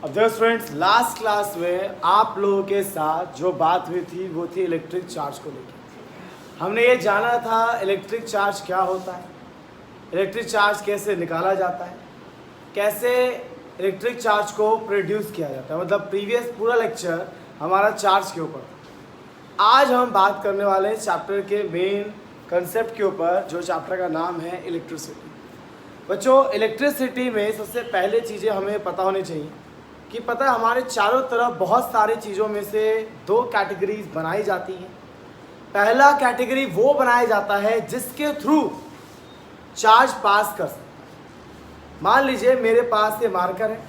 अब देखो students, last class में आप लोगों के साथ जो बात हुई थी वो थी इलेक्ट्रिक चार्ज को लेकर। हमने ये जाना था इलेक्ट्रिक चार्ज क्या होता है, इलेक्ट्रिक चार्ज कैसे निकाला जाता है, कैसे इलेक्ट्रिक चार्ज को प्रोड्यूस किया जाता है। मतलब प्रीवियस पूरा लेक्चर हमारा चार्ज के ऊपर था। आज हम बात करने वाले हैं चैप्टर के मेन कंसेप्ट के ऊपर, जो चैप्टर का नाम है इलेक्ट्रिसिटी। बच्चों, इलेक्ट्रिसिटी में सबसे पहले चीज़ें हमें पता होनी चाहिए कि पता है हमारे चारों तरफ बहुत सारी चीज़ों में से दो कैटेगरीज बनाई जाती हैं। पहला कैटेगरी वो बनाया जाता है जिसके थ्रू चार्ज पास कर सकता है। मान लीजिए मेरे पास ये मार्कर है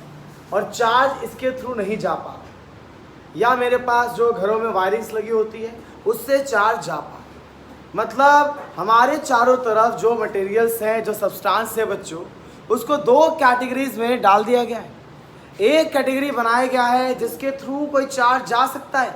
और चार्ज इसके थ्रू नहीं जा पा रहा, या मेरे पास जो घरों में वायरिंग्स लगी होती है उससे चार्ज जा पा, मतलब हमारे चारों तरफ जो मटेरियल्स हैं, जो सब्सटेंस है बच्चों, उसको दो कैटेगरीज में डाल दिया गया है। एक कैटेगरी बनाया गया है जिसके थ्रू कोई चार्ज जा सकता है,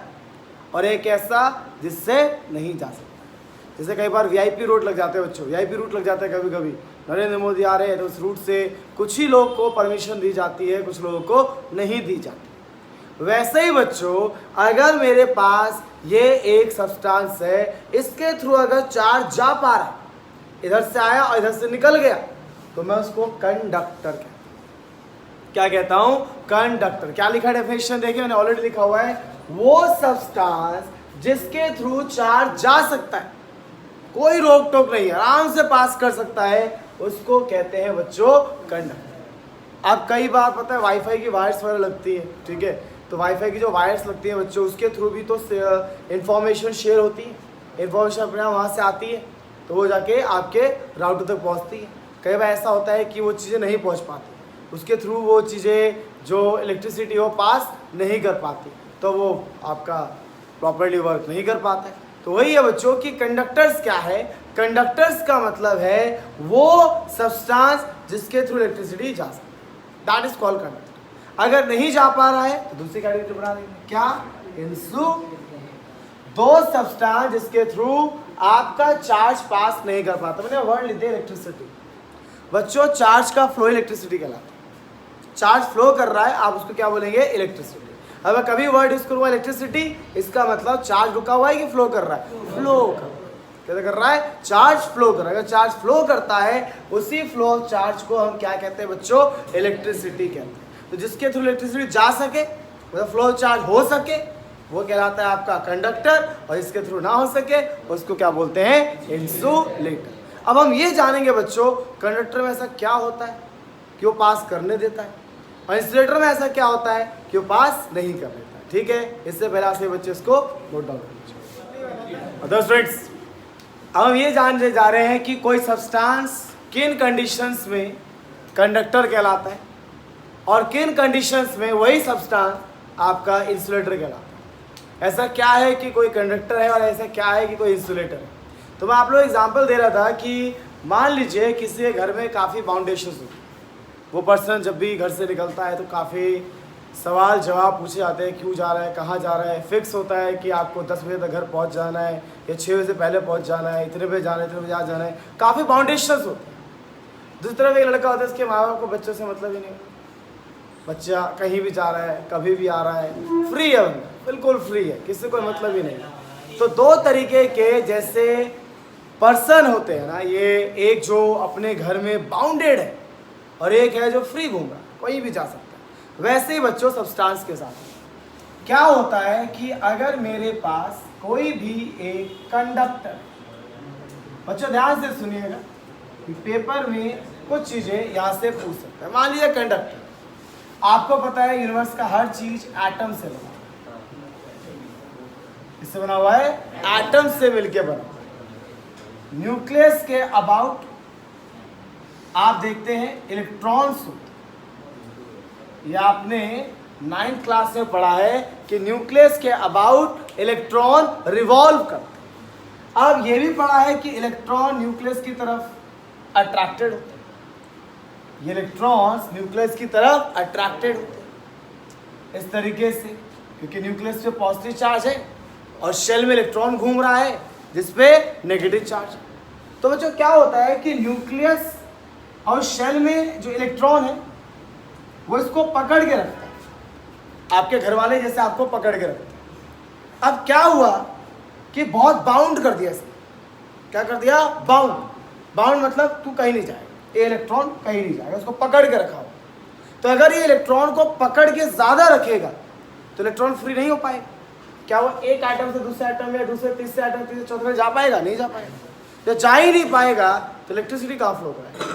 और एक ऐसा जिससे नहीं जा सकता। जैसे कई बार वीआईपी रूट लग जाते हैं बच्चों, वीआईपी रूट लग जाता है कभी कभी, नरेंद्र मोदी आ रहे हैं तो उस रूट से कुछ ही लोग को परमिशन दी जाती है, कुछ लोगों को नहीं दी जाती। वैसे ही बच्चों, अगर मेरे पास ये एक सब्सटेंस है, इसके थ्रू अगर चार्ज जा पा रहा है, इधर से आया और इधर से निकल गया, तो मैं उसको कंडक्टर कहता हूँ। क्या कहता हूँ? कंडक्टर। क्या लिखा है डेफिनेशन? देखिए मैंने ऑलरेडी लिखा हुआ है, वो सब्सटेंस जिसके थ्रू चार्ज जा सकता है, कोई रोक टोक नहीं, आराम से पास कर सकता है, उसको कहते हैं बच्चों कंडक्टर। अब कई बार पता है वाईफाई की वायर्स वगैरह लगती है, ठीक है, तो वाईफाई की जो वायर्स लगती हैं बच्चों, उसके थ्रू भी तो इंफॉर्मेशन शेयर होती है, इंफॉर्मेशन अपने वहाँ से आती है, तो वो जाके आपके राउटर तक पहुँचती है। कई बार ऐसा होता है कि वो चीज़ें नहीं पहुँच पाती, उसके थ्रू वो चीज़ें जो इलेक्ट्रिसिटी हो पास नहीं कर पाती, तो वो आपका प्रॉपर्ली वर्क नहीं कर पाता है। तो वही है बच्चों कि कंडक्टर्स क्या है? कंडक्टर्स का मतलब है वो सब्सटेंस जिसके थ्रू इलेक्ट्रिसिटी जा सकती है, दैट इज कॉल्ड कंडक्टर। अगर नहीं जा पा रहा है तो दूसरी कैटेगरी बना देंगे, क्या? इंसुलेटर। दो सब्सटेंस जिसके थ्रू आपका चार्ज पास नहीं कर पाता। मैंने वर्ड लिख दिया इलेक्ट्रिसिटी। बच्चों, चार्ज का फ्लो इलेक्ट्रिसिटी कहलाता है। चार्ज फ्लो कर रहा है, आप उसको क्या बोलेंगे? इलेक्ट्रिसिटी। अगर कभी वर्ड यूज करूँगा इलेक्ट्रिसिटी, इसका मतलब चार्ज रुका हुआ है कि फ्लो कर रहा है? फ्लो कर रहा है, चार्ज फ्लो कर रहा है। अगर चार्ज फ्लो करता है, उसी फ्लो ऑफ चार्ज को हम क्या कहते हैं बच्चों? इलेक्ट्रिसिटी कहते हैं। तो जिसके थ्रू इलेक्ट्रिसिटी जा सके, मतलब फ्लो चार्ज हो सके, वो कहलाता है आपका कंडक्टर, और जिसके थ्रू ना हो सके उसको क्या बोलते हैं? इंसुलेटर। अब हम ये जानेंगे बच्चों, कंडक्टर में ऐसा क्या होता है कि वो पास करने देता है, और इंसुलेटर में ऐसा क्या होता है कि वो पास नहीं कर देता है। ठीक है, इससे पहले आपसे बच्चे इसको नोट डाउन कर लीजिए। स्टूडेंट्स, अब हम ये जानने जा रहे हैं कि कोई सब्सटेंस किन कंडीशंस में कंडक्टर कहलाता है, और किन कंडीशंस में वही सब्सटेंस आपका इंसुलेटर कहलाता है। ऐसा क्या है कि कोई कंडक्टर है और ऐसा क्या है कि कोई इंसुलेटर है। तो मैं आप लोग एग्जांपल दे रहा था कि मान लीजिए किसी के घर में काफ़ी फाउंडेशंस होती है, वो पर्सन जब भी घर से निकलता है तो काफ़ी सवाल जवाब पूछे जाते हैं, क्यों जा रहा है, कहाँ जा रहा है। फिक्स होता है कि आपको 10 बजे तक घर पहुँच जाना है, या 6 बजे से पहले पहुँच जाना है, इतने बजे जाना है, इतने बजे जाना है। काफ़ी फाउंडेशंस होते हैं। दूसरी तरफ एक लड़का होता है, उसके माँ बाप को बच्चों से मतलब ही नहीं, बच्चा कहीं भी जा रहा है, कभी भी आ रहा है, फ्री है, बिल्कुल फ्री है, किसी से कोई मतलब ही नहीं। तो दो तरीके के जैसे पर्सन होते हैं ना, ये एक जो अपने घर में बाउंडेड है और एक है जो फ्री घूम रहा है, कोई भी जा सकता है। वैसे ही बच्चों सब्सटेंस के साथ क्या होता है कि अगर मेरे पास कोई भी एक कंडक्टर, बच्चों ध्यान से सुनिएगा, पेपर में कुछ चीजें यहाँ से पूछ सकते हैं। मान लीजिए कंडक्टर, आपको पता है यूनिवर्स का हर चीज एटम से बना, इससे बना हुआ है, एटम से मिलके बना। न्यूक्लियस के अबाउट आप देखते हैं इलेक्ट्रॉन्स होते हैं। यह आपने 9th क्लास में पढ़ा है कि न्यूक्लियस के अबाउट इलेक्ट्रॉन रिवॉल्व करते हैं। अब यह भी पढ़ा है कि इलेक्ट्रॉन न्यूक्लियस की तरफ अट्रैक्टेड होते हैं। ये इलेक्ट्रॉन्स न्यूक्लियस की तरफ अट्रैक्टेड होते हैं इस तरीके से, क्योंकि न्यूक्लियस पे पॉजिटिव चार्ज है और शेल में इलेक्ट्रॉन घूम रहा है जिसपे नेगेटिव चार्ज है। तो बच्चों क्या होता है कि न्यूक्लियस और शेल में जो इलेक्ट्रॉन है वो इसको पकड़ के रखता है, आपके घर वाले जैसे आपको पकड़ के रखते हैं। अब क्या हुआ कि बहुत बाउंड कर दिया इसने, क्या कर दिया, बाउंड। बाउंड मतलब तू कहीं नहीं जाएगा, ये इलेक्ट्रॉन कहीं नहीं जाएगा, उसको पकड़ के रखा हुआ। तो अगर ये इलेक्ट्रॉन को पकड़ के ज़्यादा रखेगा तो इलेक्ट्रॉन फ्री नहीं हो पाएगा। क्या वो एक आइटम से दूसरे आइटम या दूसरे तीसरे आइटम तीसरे चौथे में जा पाएगा? नहीं जा पाएगा। जब जा ही नहीं पाएगा तो इलेक्ट्रिसिटी कहाँ फ्लो करेगा?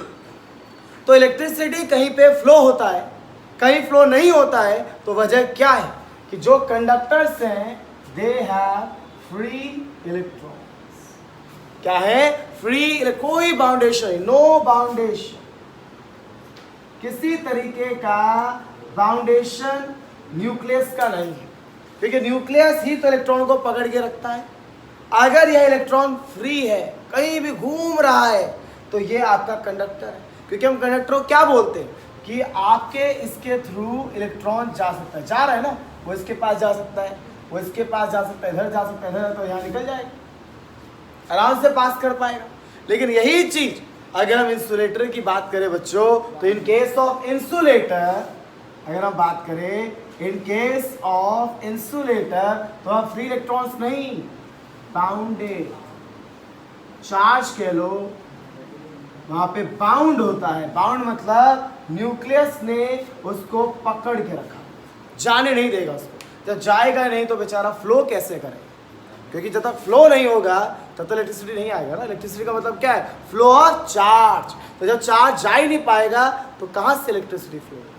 तो इलेक्ट्रिसिटी कहीं पे फ्लो होता है, कहीं फ्लो नहीं होता है। तो वजह क्या है कि जो कंडक्टर्स हैं दे हैव फ्री इलेक्ट्रॉन्स। क्या है? फ्री, कोई बाउंडेशन, नो बाउंडेशन, किसी तरीके का बाउंडेशन न्यूक्लियस का नहीं है, क्योंकि न्यूक्लियस ही तो इलेक्ट्रॉन को पकड़ के रखता है। अगर यह इलेक्ट्रॉन फ्री है, कहीं भी घूम रहा है, तो ये आपका कंडक्टर है। क्योंकि हम कंडक्टर को क्या बोलते हैं कि आपके इसके थ्रू इलेक्ट्रॉन जा सकता है, जा रहा है ना, वो इसके पास जा सकता है, वो इसके पास जा सकता है, इधर जा सकता है, इधर, तो यहाँ निकल जाएगा, आराम से पास कर पाएगा। लेकिन यही चीज अगर हम इंसुलेटर की बात करें बच्चों, तो इन केस ऑफ इंसुलेटर अगर हम बात करें, इन केस ऑफ इंसुलेटर, तो हम फ्री इलेक्ट्रॉन्स नहीं, बाउंडेड चार्ज कह लो, वहां पे बाउंड होता है। बाउंड मतलब न्यूक्लियस ने उसको पकड़ के रखा, जाने नहीं देगा उसको। जब जाएगा नहीं तो बेचारा फ्लो कैसे करेगा? क्योंकि जब तक फ्लो नहीं होगा तब तक इलेक्ट्रिसिटी नहीं आएगा ना। इलेक्ट्रिसिटी का मतलब क्या है? Flow of charge. तो जब चार्ज जा ही नहीं पाएगा तो कहाँ से इलेक्ट्रिसिटी फ्लो होगी?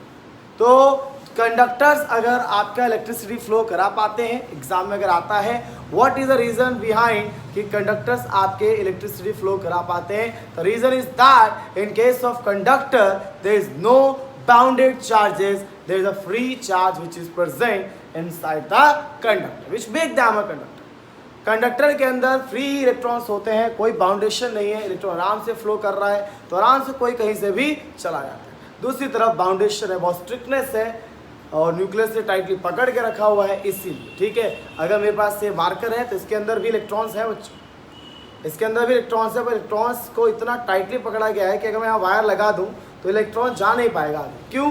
तो कंडक्टर्स अगर आपका इलेक्ट्रिसिटी फ्लो करा पाते हैं, एग्जाम में अगर आता है what is the reason behind कि कंडक्टर्स आपके इलेक्ट्रिसिटी फ्लो करा पाते हैं, the reason is that in case of conductor there is no bounded charges, there is a free charge which is present inside the conductor which make them a conductor. Conductor के अंदर free electrons होते हैं, कोई बाउंडेशन नहीं है, electron आराम से flow कर रहा है तो आराम से कोई कहीं से भी चला जाता है। दूसरी तरफ बाउंडेशन है, बहुत स्ट्रिक्टनेस है और न्यूक्लियस से टाइटली पकड़ के रखा हुआ है, इसीलिए। ठीक है, अगर मेरे पास ये मार्कर है तो इसके अंदर भी इलेक्ट्रॉन्स हैं बच्चों, इसके अंदर भी इलेक्ट्रॉन्स है, पर इलेक्ट्रॉन्स को इतना टाइटली पकड़ा गया है कि अगर मैं यहाँ वायर लगा दूँ तो इलेक्ट्रॉन जा नहीं पाएगा आगे। क्यों?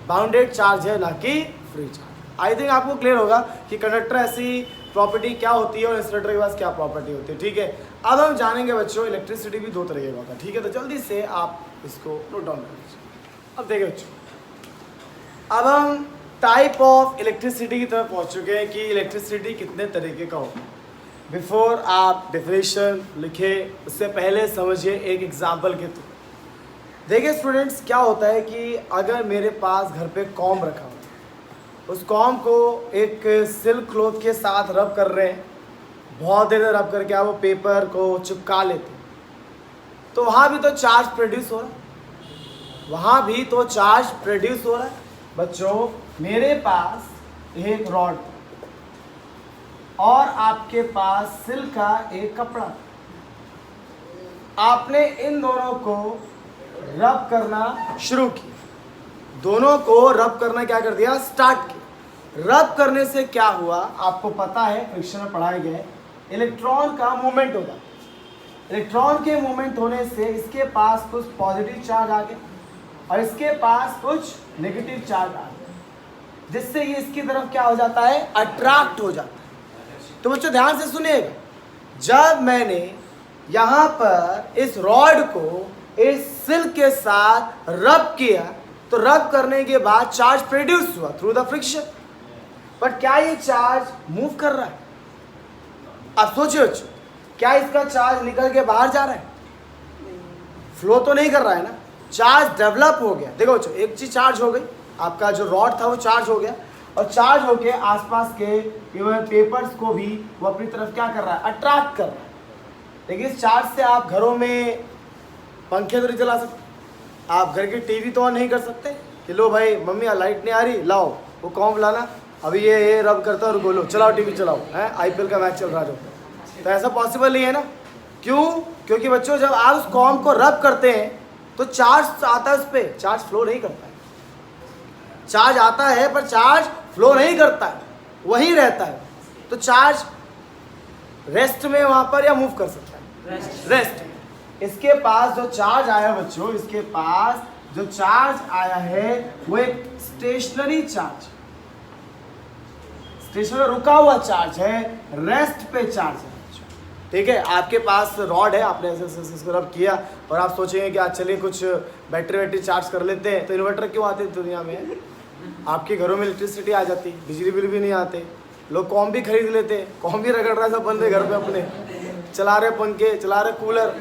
बाउंडेड चार्ज है, ना कि फ्री चार्ज। आई थिंक आपको क्लियर होगा कि कंडक्टर ऐसी प्रॉपर्टी क्या होती है और इंसुलेटर के पास क्या प्रॉपर्टी होती है। ठीक है, अब हम जानेंगे बच्चों इलेक्ट्रिसिटी भी दो तरह का होता है। ठीक है, तो जल्दी से आप इसको नोट डाउन कर लीजिए। अब देखिए बच्चों, अब हम टाइप ऑफ इलेक्ट्रिसिटी की तरफ पहुंच चुके हैं कि इलेक्ट्रिसिटी कितने तरीके का होता है। बिफोर आप डेफिनेशन लिखे उससे पहले समझिए एक एग्जाम्पल के थ्रू। देखिए स्टूडेंट्स, क्या होता है कि अगर मेरे पास घर पे कॉम रखा हुआ, उस कॉम को एक सिल्क क्लॉथ के साथ रब कर रहे हैं, बहुत देर रब करके आप वो पेपर को चिपका लेते हैं, तो वहाँ भी तो चार्ज प्रोड्यूस हो रहा है, वहाँ भी तो चार्ज प्रोड्यूस हो रहा है। बच्चों, मेरे पास एक रॉड और आपके पास सिल्क का एक कपड़ा, आपने इन दोनों को रब करना शुरू किया, दोनों को रब करना क्या कर दिया, स्टार्ट किया। रब करने से क्या हुआ आपको पता है, फ्रिक्शन में पढ़ाया गया है, इलेक्ट्रॉन का मूवमेंट होगा। इलेक्ट्रॉन के मूवमेंट होने से इसके पास कुछ पॉजिटिव चार्ज आ गया और इसके पास कुछ नेगेटिव चार्ज आ गया, जिससे ये इसकी तरफ क्या हो जाता है, अट्रैक्ट हो जाता है। तो बच्चों ध्यान से सुनिएगा, जब मैंने यहाँ पर इस रॉड को इस सिल्क के साथ रब किया तो रब करने के बाद चार्ज प्रोड्यूस हुआ थ्रू द फ्रिक्शन, बट क्या ये चार्ज मूव कर रहा है? अब सोचिए बच्चों, क्या इसका चार्ज निकल के बाहर जा रहा है? फ्लो तो नहीं कर रहा है ना, चार्ज डेवलप हो गया। देखो बच्चों, एक चीज चार्ज हो गई, आपका जो रॉड था वो चार्ज हो गया और चार्ज होके आसपास के पेपर्स को भी वो अपनी तरफ क्या कर रहा है, अट्रैक्ट कर रहा है। लेकिन इस चार्ज से आप घरों में पंखे तो नहीं चला सकते, आप घर की टीवी तो ऑन नहीं कर सकते कि लो भाई मम्मी लाइट नहीं आ रही, लाओ वो कॉम लाना, अभी ये रब करता है और बोलो चलाओ टीवी चलाओ, है आईपीएल का मैच चल रहा जो। तो ऐसा पॉसिबल नहीं है ना। क्यों? क्योंकि बच्चों जब आप उस कॉम को रब करते हैं तो चार्ज आता है, उस पर चार्ज फ्लो नहीं करता है। चार्ज आता है पर चार्ज फ्लो नहीं करता है, वहीं रहता है। तो चार्ज रेस्ट में वहां पर या मूव कर सकता है, रेस्ट। इसके पास जो चार्ज आया बच्चों, इसके पास जो चार्ज आया है वो एक स्टेशनरी चार्ज, स्टेशन में रुका हुआ चार्ज है, रेस्ट पे चार्ज है। ठीक है, आपके पास रॉड है, आपने ऐसे इसको रब किया और आप सोचेंगे कि आज चलिए कुछ बैटरी चार्ज कर लेते हैं। तो इन्वर्टर क्यों आते हैं दुनिया में? आपके घरों में इलेक्ट्रिसिटी आ जाती, बिजली बिल भी नहीं आते, लोग कॉम भी खरीद लेते, कॉम भी रगड़ रहा है सब बंदे घर पे अपने, चला रहे पंखे, चला रहे कूलर।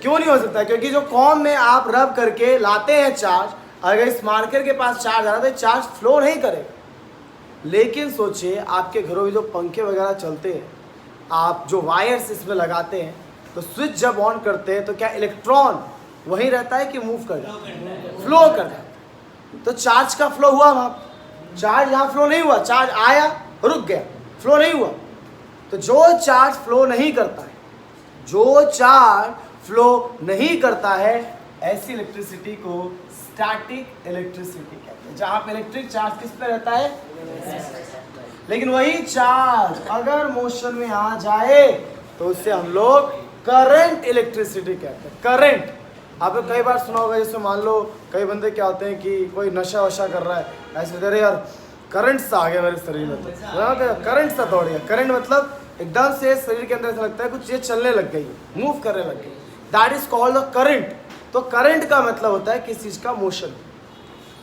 क्यों नहीं हो सकता? क्योंकि जो कॉम में आप रब करके लाते हैं चार्ज, अगर इस मार्कर के पास चार्ज आ रहा है तो चार्ज फ्लो नहीं करेगा। लेकिन सोचिए आपके घरों में जो पंखे वगैरह चलते हैं, आप जो वायर्स इसमें लगाते हैं, तो स्विच जब ऑन करते हैं तो क्या इलेक्ट्रॉन वहीं रहता है कि मूव कर जाता है? फ्लो कर जाता है। तो चार्ज का फ्लो हुआ वहाँ, चार्ज यहाँ फ्लो नहीं हुआ, चार्ज आया रुक गया, फ्लो नहीं हुआ। तो जो चार्ज फ्लो नहीं करता है, जो चार्ज फ्लो नहीं करता है, ऐसी इलेक्ट्रिसिटी को स्टैटिक इलेक्ट्रिसिटी कहते हैं, जहाँ पे इलेक्ट्रिक चार्ज किस पे रहता है? लेकिन वही चार्ज अगर मोशन में आ जाए तो उससे हम लोग करंट इलेक्ट्रिसिटी कहते हैं। करंट आपने कई बार सुना होगा, जैसे मान लो कई बंदे क्या होते हैं कि कोई नशा वशा कर रहा है, ऐसे कहते हैं यार करंट सा आ गया मेरे शरीर में, तो करंट सा दौड़ गया। करंट मतलब एकदम से शरीर के अंदर ऐसा लगता है कुछ चीज़ चलने लग गई, मूव करने लग गई, that is called the current. तो करंट का मतलब होता है किस चीज़ का मोशन,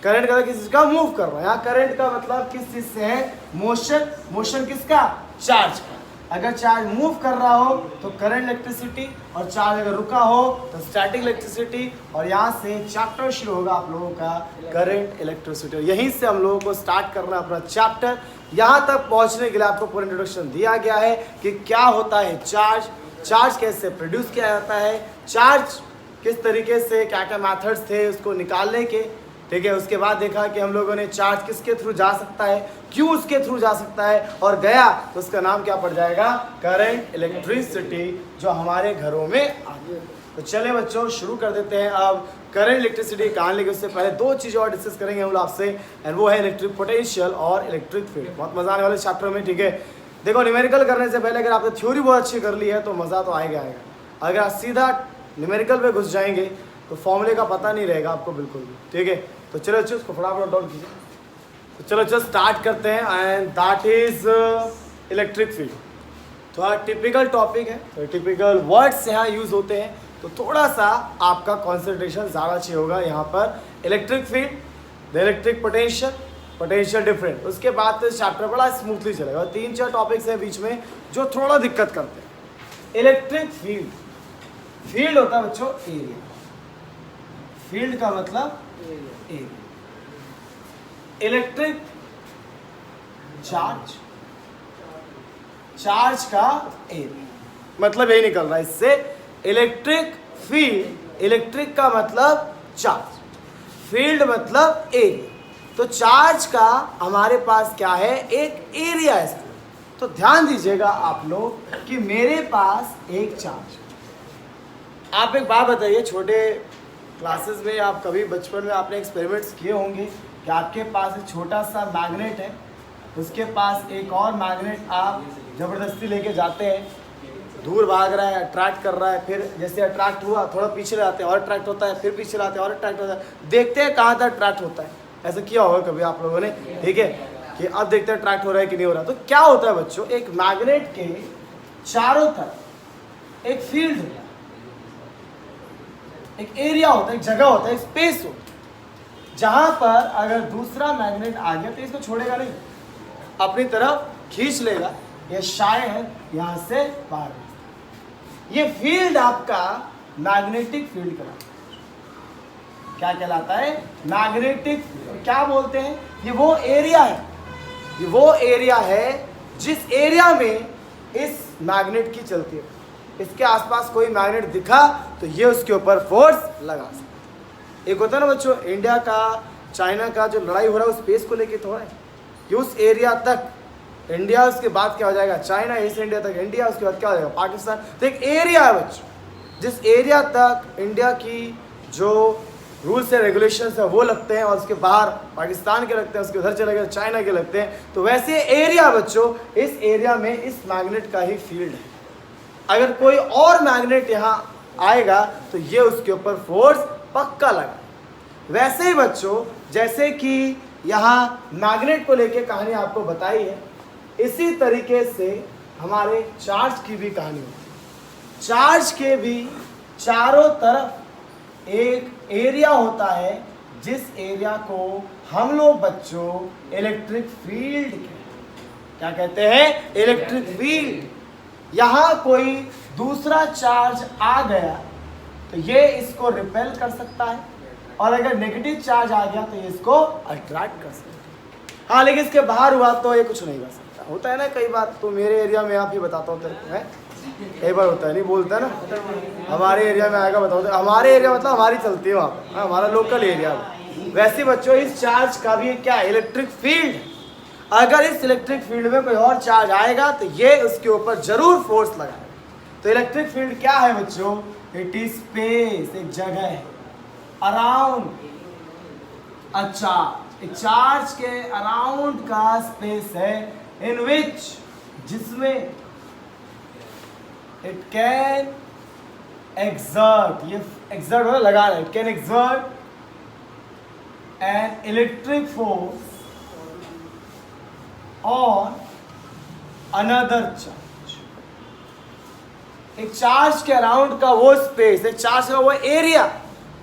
करंट का किस चीज़ का मूव कर रहा है। यहाँ करंट का मतलब किस चीज़ से है? मोशन। मोशन किसका? चार्ज का। अगर चार्ज मूव कर रहा हो तो करंट इलेक्ट्रिसिटी, और चार्ज अगर रुका हो तो स्टैटिक इलेक्ट्रिसिटी। और यहाँ से चैप्टर शुरू होगा आप लोगों का करंट इलेक्ट्रिसिटी, और यहीं से हम लोगों को स्टार्ट करना अपना चैप्टर। यहाँ तक पहुँचने के लिए आपको पूरा इंट्रोडक्शन दिया गया है कि क्या होता है चार्ज, चार्ज कैसे प्रोड्यूस किया जाता है, चार्ज किस तरीके से, क्या क्या मैथड्स थे उसको निकालने के। ठीक है, उसके बाद देखा कि हम लोगों ने चार्ज किसके थ्रू जा सकता है, क्यों उसके थ्रू जा सकता है, और गया तो उसका नाम क्या पड़ जाएगा? करंट इलेक्ट्रिसिटी, जो हमारे घरों में आती है। तो चले बच्चों शुरू कर देते हैं अब करंट इलेक्ट्रिसिटी कहानी। लेकिन उससे पहले दो चीज़ें और डिस्कस करेंगे हम लोग आपसे, एंड वो है इलेक्ट्रिक पोटेंशियल और इलेक्ट्रिक फील्ड। बहुत मजा आने वाले चैप्टर में। ठीक है, देखो न्यूमेरिकल करने से पहले अगर आपने थ्योरी बहुत अच्छी कर ली है तो मज़ा तो आएगा। अगर आप सीधा न्यूमेरिकल पे घुस जाएंगे तो फॉर्मूले का पता नहीं रहेगा आपको बिल्कुल भी। ठीक है, तो चलो अच्छे उसको फटाफट डाउन कीजिए। तो चलो अच्छा स्टार्ट करते हैं, and that is electric field. थोड़ा टिपिकल टॉपिक है, तो टिपिकल वर्ड्स यहाँ यूज़ होते हैं, तो थोड़ा सा आपका कॉन्सेंट्रेशन ज़्यादा चाहिए होगा यहाँ पर। Electric field, the electric potential, potential different. उसके बाद तो चैप्टर बड़ा स्मूथली चलेगा। और 3-4 टॉपिक्स हैं बीच में जो थोड़ा दिक्कत करते हैं। इलेक्ट्रिक फील्ड, फील्ड होता है बच्चों एरिया, फील्ड का मतलब एरिया। इलेक्ट्रिक चार्ज, चार्ज का एरिया, मतलब यही निकल रहा है इससे। इलेक्ट्रिक फील्ड, इलेक्ट्रिक का मतलब चार्ज, फील्ड मतलब एरिया। तो चार्ज का हमारे पास क्या है? एक एरिया है। तो ध्यान दीजिएगा आप लोग कि मेरे पास एक चार्ज। आप एक बात बताइए, छोटे क्लासेस में आप कभी बचपन में आपने एक्सपेरिमेंट्स किए होंगे कि आपके पास एक छोटा सा मैग्नेट है, उसके पास एक और मैग्नेट आप ज़बरदस्ती लेके जाते हैं, दूर भाग रहा है, अट्रैक्ट कर रहा है, फिर जैसे अट्रैक्ट हुआ थोड़ा पीछे लाते हैं और अट्रैक्ट होता है, फिर पीछे लाते हैं और अट्रैक्ट होता है, देखते हैं कहाँ तक अट्रैक्ट होता है। ऐसा किया होगा कभी आप लोगों ने? ठीक है, कि अब देखते हैं अट्रैक्ट हो रहा है कि नहीं हो रहा। तो क्या होता है बच्चों, एक मैग्नेट के चारों तरफ एक फील्ड होता है, एक एरिया होता है, एक जगह होता है, एक स्पेस होता है, जहां पर अगर दूसरा मैग्नेट आ गया तो इसको छोड़ेगा नहीं, अपनी तरफ खींच लेगा, ये शायद यहां से बाहर। ये फील्ड आपका मैग्नेटिक फील्ड कहलाता है। क्या कहलाता है? Magnetic field. क्या बोलते हैं? ये वो एरिया है, ये वो एरिया है जिस एरिया में इस मैग्नेट की चलती है। इसके आसपास कोई मैग्नेट दिखा तो ये उसके ऊपर फोर्स लगा सकता है। एक होता है ना बच्चों, इंडिया का चाइना का जो लड़ाई हो रहा है उस स्पेस को लेके थोड़ा है कि उस एरिया तक इंडिया, उसके बाद क्या हो जाएगा चाइना, इस इंडिया तक इंडिया, उसके बाद क्या हो जाएगा पाकिस्तान। तो एक एरिया है बच्चों, जिस एरिया तक इंडिया की जो रूल्स एंड रेगुलेशंस है वो लगते हैं और उसके बाहर पाकिस्तान के लगते हैं, उसके उधर चले गए चाइना के लगते हैं। तो वैसे एरिया बच्चों, इस एरिया में इस मैग्नेट का ही फील्ड है। अगर कोई और मैग्नेट यहाँ आएगा तो ये उसके ऊपर फोर्स पक्का लगा। वैसे ही बच्चों, जैसे कि यहाँ मैग्नेट को लेके कहानी आपको बताई है, इसी तरीके से हमारे चार्ज की भी कहानी होती है। चार्ज के भी चारों तरफ एक एरिया होता है, जिस एरिया को हम लोग बच्चों इलेक्ट्रिक फील्ड कहते हैं। क्या कहते हैं? Electric field. यहाँ कोई दूसरा चार्ज आ गया तो ये इसको रिपेल कर सकता है, और अगर नेगेटिव चार्ज आ गया तो ये इसको अट्रैक्ट कर सकता है। हाँ, लेकिन इसके बाहर हुआ तो ये कुछ नहीं कर सकता। होता है ना कई बार, तो मेरे एरिया में आप ही बताता हूँ तेरे को, है कई बार होता है, नहीं बोलता है ना, हमारे एरिया में आएगा बताओ। हमारे एरिया मतलब हमारी चलती है वहाँ पर, हाँ, हमारा लोकल एरिया है। वैसे बच्चों इस चार्ज का भी क्या इलेक्ट्रिक फील्ड है। अगर इस इलेक्ट्रिक फील्ड में कोई और चार्ज आएगा तो ये उसके ऊपर जरूर फोर्स लगाएगा। तो इलेक्ट्रिक फील्ड क्या है बच्चों? इट इज स्पेस, एक जगह है अराउंड अ चार्ज। एक चार्ज के अराउंड का स्पेस है इन विच, जिसमें इट कैन एक्सर्ट, ये एक्सर्ट हो लगा रहा है, it can exert an electric force on another charge. एक चार्ज के अराउंड का वो स्पेस, एक चार्ज का वो एरिया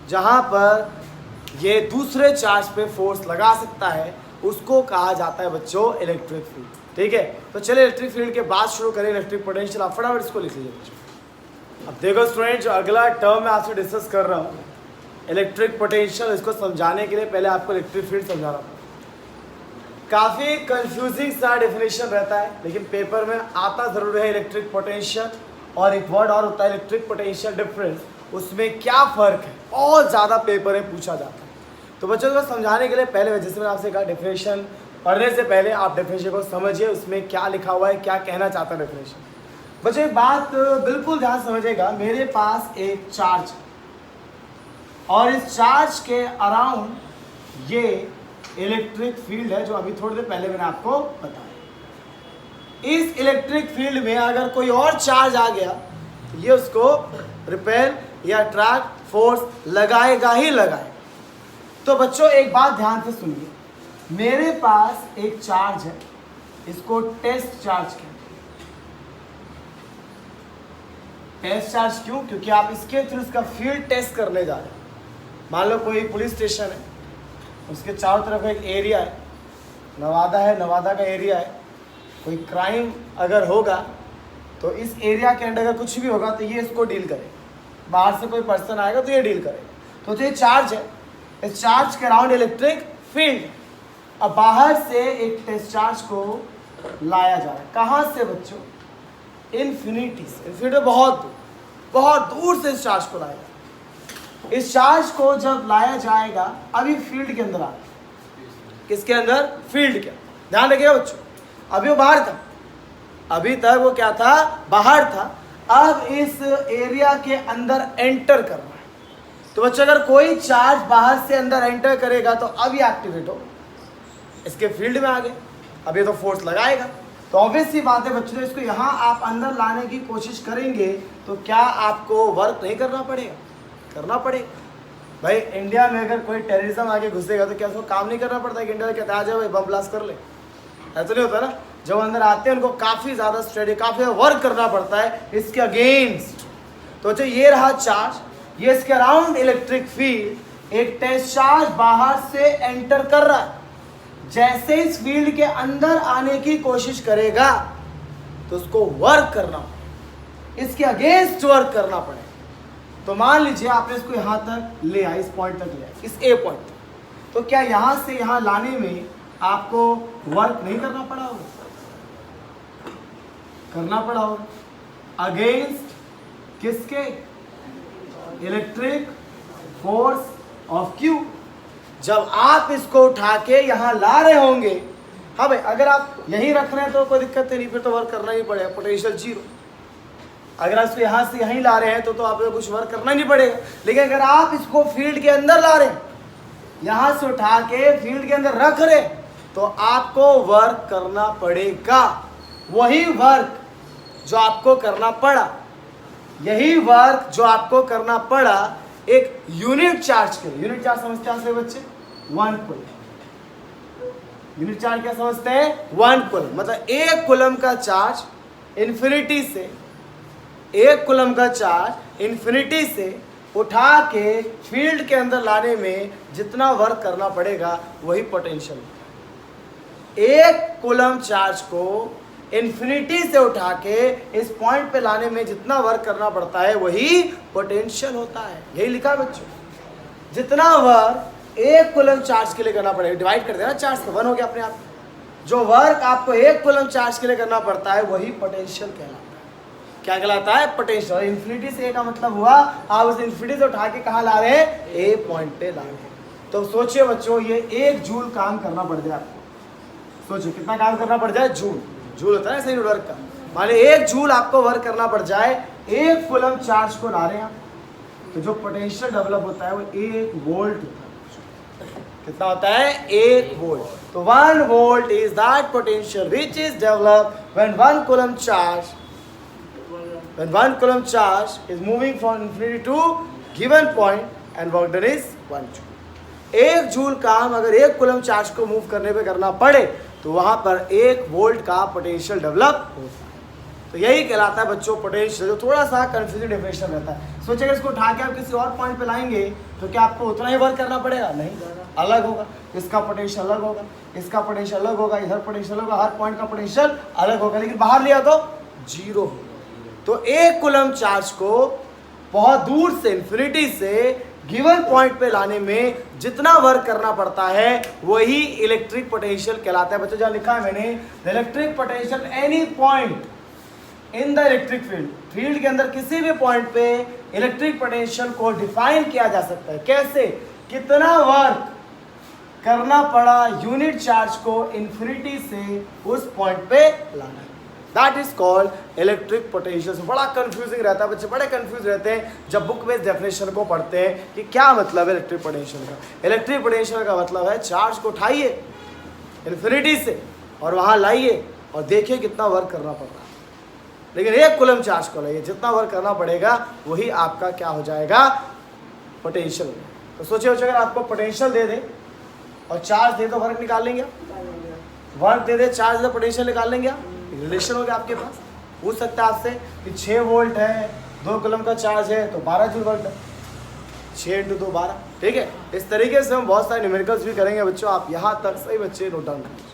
जहां पर ये दूसरे चार्ज पे फोर्स लगा सकता है, उसको कहा जाता है बच्चों इलेक्ट्रिक फील्ड। ठीक है, तो चलिए इलेक्ट्रिक फील्ड के बाद शुरू करें। इलेक्ट्रिक पोटेंशियल, आप फटाफट इसको लिख लीजिए बच्चों। अब देखो स्टूडेंट, जो अगला टर्म मैं आपसे डिस्कस कर रहा हूँ इलेक्ट्रिक पोटेंशियल, इसको समझाने के लिए पहले आपको इलेक्ट्रिक फील्ड समझा रहा हूँ। काफ़ी कंफ्यूजिंग सा डेफिनेशन रहता है, लेकिन पेपर में आता ज़रूर है इलेक्ट्रिक पोटेंशियल। और एक वर्ड और होता है इलेक्ट्रिक पोटेंशियल डिफरेंस, उसमें क्या फ़र्क है, बहुत ज़्यादा पेपर में पूछा जाता है। तो बच्चों को समझाने के लिए पहले, जैसे मैंने आपसे कहा, डेफिनेशन पढ़ने से पहले आप डेफिनेशन को समझिए, उसमें क्या लिखा हुआ है, क्या कहना चाहता है डेफिनेशन। बच्चों एक बात बिल्कुल ध्यान समझिएगा, मेरे पास एक चार्ज है और इस चार्ज के अराउंड ये इलेक्ट्रिक फील्ड है, जो अभी थोड़ी देर पहले मैंने आपको बताया। इस इलेक्ट्रिक फील्ड में अगर कोई और चार्ज आ गया तो ये उसको रिपेल या अट्रैक्ट फोर्स लगाएगा ही लगाएगा। तो बच्चों एक बात ध्यान से सुनिए, मेरे पास एक चार्ज है, इसको टेस्ट चार्ज कहते हैं। टेस्ट चार्ज क्यों? क्योंकि आप इसके थ्रू इसका फील्ड टेस्ट करने जा रहे हैं। मान लो कोई पुलिस स्टेशन है, उसके चारों तरफ एक एरिया है, नवादा है, नवादा का एरिया है, कोई क्राइम अगर होगा तो इस एरिया के अंदर अगर कुछ भी होगा तो ये इसको डील करेगा। बाहर से कोई पर्सन आएगा तो ये डील करेगा। तो ये चार्ज है, इस चार्ज के अराउंड इलेक्ट्रिक फील्ड। अब बाहर से एक टेस्ट चार्ज को लाया जा रहा है, कहाँ से बच्चों? इन्फिनिटी से। इन्फिनिटी बहुत दूर से इस चार्ज को लाया जाएगा। इस चार्ज को जब लाया जाएगा, अभी फील्ड के अंदर आ, किसके अंदर? फील्ड के। ध्यान रखिएगा बच्चों, अभी वो बाहर था, अभी तक वो क्या था? बाहर था। अब इस एरिया के अंदर एंटर कर रहा है। तो बच्चों अगर कोई चार्ज बाहर से अंदर एंटर करेगा तो अब ये एक्टिवेट होगा, इसके फील्ड में आ गए, अब ये तो फोर्स लगाएगा। तो ऑब्वियस सी बात है बच्चों, इसको यहाँ आप अंदर लाने की कोशिश करेंगे तो क्या आपको वर्क नहीं करना पड़ेगा? करना पड़ेगा। भाई इंडिया में अगर कोई टेररिज्म आके घुसेगा तो क्या उसको काम नहीं करना पड़ता है कि इंडिया में कहते हैं आ जाओ भाई बम ब्लास्ट कर ले? ऐसा नहीं होता ना। जब अंदर आते हैं उनको काफ़ी ज़्यादा स्टडी, काफ़ी वर्क करना पड़ता है इसके अगेंस्ट। तो अच्छा ये रहा चार्ज, ये इसके अराउंड इलेक्ट्रिक फील्ड। एक टेस्ट चार्ज बाहर से एंटर कर रहा है, जैसे इस फील्ड के अंदर आने की कोशिश करेगा तो उसको वर्क करना पड़ेगा, इसके अगेंस्ट वर्क करना पड़ेगा। तो मान लीजिए आपने इसको यहाँ तक ले आए, इस पॉइंट तक ले आए, इस ए पॉइंट तक, तो क्या यहाँ से यहाँ लाने में आपको वर्क नहीं करना पड़ा होगा? करना पड़ा होगा। अगेंस्ट किसके? Electric force of Q. जब आप इसको उठा के यहाँ ला रहे होंगे, हाँ भाई अगर आप यहीं रख रहे हैं तो कोई दिक्कत नहीं, फिर तो वर्क करना ही पड़ेगा, पोटेंशियल जीरो। अगर आप इसको यहाँ से यहीं ला रहे हैं तो आपको कुछ वर्क करना नहीं पड़ेगा। लेकिन अगर आप इसको फील्ड के अंदर ला रहे हैं, यहाँ से उठा के फील्ड के अंदर रख रहे, तो आपको वर्क करना पड़ेगा। वही वर्क जो आपको करना पड़ा, यही वर्क जो आपको करना पड़ा एक यूनिट चार्ज के लिए। यूनिट चार्ज समझते हैं बच्चे? 1 कूलम। यूनिट चार्ज क्या समझते हैं? 1 कूलम, मतलब 1 कूलम का चार्ज इन्फिनिटी से, 1 कूलम का चार्ज इन्फिनिटी से उठा के फील्ड के अंदर लाने में जितना वर्क करना पड़ेगा वही पोटेंशियल होता है। 1 कूलम चार्ज को इन्फिनिटी से उठा के इस पॉइंट पे लाने में जितना वर्क करना पड़ता है वही पोटेंशियल होता है। यही लिखा बच्चों, जितना वर्क 1 कूलम चार्ज के लिए करना पड़ेगा, डिवाइड कर देना चार्ज तो 1 हो गया अपने आप। जो वर्क आपको 1 कूलम चार्ज के लिए करना पड़ता है वही पोटेंशियल कहलाता है। क्या कहलाता है? पोटेंशियल। इन्फिनिटी से का मतलब हुआ आप उस इन्फिनिटी से उठा के कहाँ ला रहे हैं? ए पॉइंट पे ला रहे हैं। तो सोचिए बच्चों, ये 1 जूल काम करना पड़ जाए आपको। सोचिए कितना काम करना पड़ जाए? जूल। जूल होता है सही वर्क का। मान लीजिए 1 जूल आपको वर्क करना पड़ जाए 1 कूलम चार्ज को ला रहे हैं, तो जो पोटेंशियल डेवलप होता है वो 1 वोल्ट होता है। कितना होता है? 1 वोल्ट। तो 1 volt is that potential which is developed when 1 coulomb charge is moving from infinity to given point and work done is 1 joule. 1 joule काम अगर 1 कूलम चार्ज को मूव करने पे करना पड़े तो वहां पर 1 वोल्ट का पोटेंशियल डेवलप होता है। तो यही कहलाता है बच्चों पोटेंशियल, जो थोड़ा सा कंफ्यूजिंग डेफिनेशन रहता है। सोचिए इसको उठा के आप किसी और पॉइंट पे लाएंगे तो क्या आपको उतना ही वर्क करना पड़ेगा? नहीं, अलग होगा। इसका पोटेंशियल अलग होगा, इसका पोटेंशियल अलग होगा, इधर पोटेंशियल होगा, हर पॉइंट का पोटेंशियल अलग होगा, लेकिन बाहर लिया तो 0 होगा। तो 1 कूलम चार्ज को बहुत दूर से इन्फिनिटी से गिवन पॉइंट पे लाने में जितना वर्क करना पड़ता है वही इलेक्ट्रिक पोटेंशियल कहलाता है। बच्चों जहाँ लिखा है मैंने, electric potential any point in the electric field, field के अंदर किसी भी पॉइंट पे इलेक्ट्रिक पोटेंशियल को डिफाइन किया जा सकता है। कैसे? कितना वर्क करना पड़ा यूनिट चार्ज को इन्फिनिटी से उस पॉइंट पे लाना है, that is called electric potential. बड़ा कंफ्यूजिंग रहता है, बच्चे बड़े कंफ्यूज रहते हैं जब बुक बेस्ड डेफिनेशन को पढ़ते हैं कि क्या मतलब है इलेक्ट्रिक पोटेंशियल का। इलेक्ट्रिक पोटेंशियल का मतलब है चार्ज को उठाइए इन्फिनिटी से और वहाँ लाइए और देखिए कितना वर्क करना पड़ रहा है। लेकिन 1 कूलम चार्ज को लाइए, जितना वर्क करना पड़ेगा वही आपका क्या हो जाएगा? पोटेंशियल। तो सोचिए अगर आपको पोटेंशियल दे दे और चार्ज दे तो वर्क निकाल लेंगे, work they they charge they potential निकाल लेंगे आप। रिलेशन हो गया आपके पास। पूछ सकता है आपसे कि 6 वोल्ट है, 2 कूलम का चार्ज है तो 12 जूल वर्क है, 6 × 2 12। ठीक है, इस तरीके से हम बहुत सारे न्यूमेरिकल्स भी करेंगे बच्चों। आप यहाँ तक सही बच्चे नोट डाउन करें।